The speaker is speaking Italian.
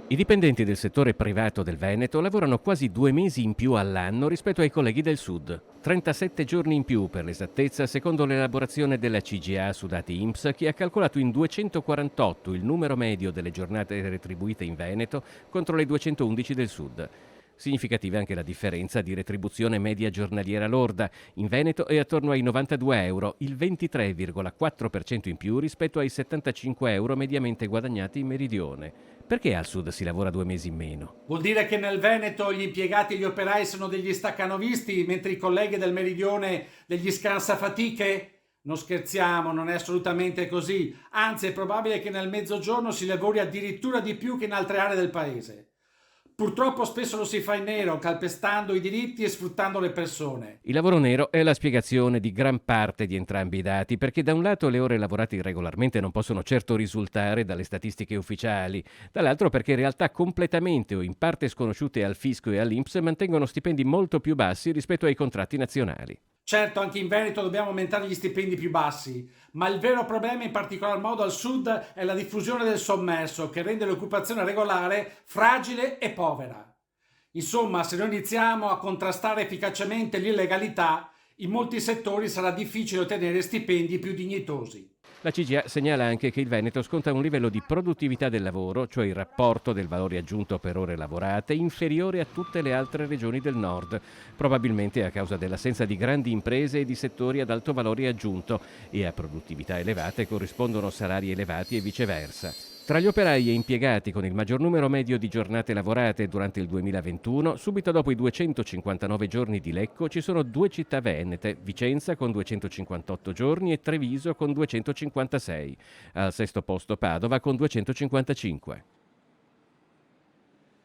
I dipendenti del settore privato del Veneto lavorano quasi 2 mesi in più all'anno rispetto ai colleghi del sud. 37 giorni in più per l'esattezza, secondo l'elaborazione della CGA su dati INPS, che ha calcolato in 248 il numero medio delle giornate retribuite in Veneto contro le 211 del sud. Significativa anche la differenza di retribuzione media giornaliera lorda. In Veneto è attorno ai 92 euro, il 23,4% in più rispetto ai 75 euro mediamente guadagnati in Meridione. Perché al sud si lavora 2 mesi in meno? Vuol dire che nel Veneto gli impiegati e gli operai sono degli staccanovisti, mentre i colleghi del meridione degli scansafatiche? Non scherziamo, non è assolutamente così. Anzi, è probabile che nel mezzogiorno si lavori addirittura di più che in altre aree del paese. Purtroppo spesso lo si fa in nero, calpestando i diritti e sfruttando le persone. Il lavoro nero è la spiegazione di gran parte di entrambi i dati, perché da un lato le ore lavorate irregolarmente non possono certo risultare dalle statistiche ufficiali, dall'altro perché realtà completamente o in parte sconosciute al fisco e all'INPS mantengono stipendi molto più bassi rispetto ai contratti nazionali. Certo, anche in Veneto dobbiamo aumentare gli stipendi più bassi, ma il vero problema, in particolar modo al sud, è la diffusione del sommerso, che rende l'occupazione regolare fragile e povera. Insomma, se noi iniziamo a contrastare efficacemente l'illegalità, in molti settori sarà difficile ottenere stipendi più dignitosi. La CGA segnala anche che il Veneto sconta un livello di produttività del lavoro, cioè il rapporto del valore aggiunto per ore lavorate, inferiore a tutte le altre regioni del nord, probabilmente a causa dell'assenza di grandi imprese e di settori ad alto valore aggiunto, e a produttività elevate corrispondono salari elevati e viceversa. Tra gli operai e impiegati con il maggior numero medio di giornate lavorate durante il 2021, subito dopo i 259 giorni di Lecco ci sono 2 città venete, Vicenza con 258 giorni e Treviso con 256. Al sesto posto Padova con 255.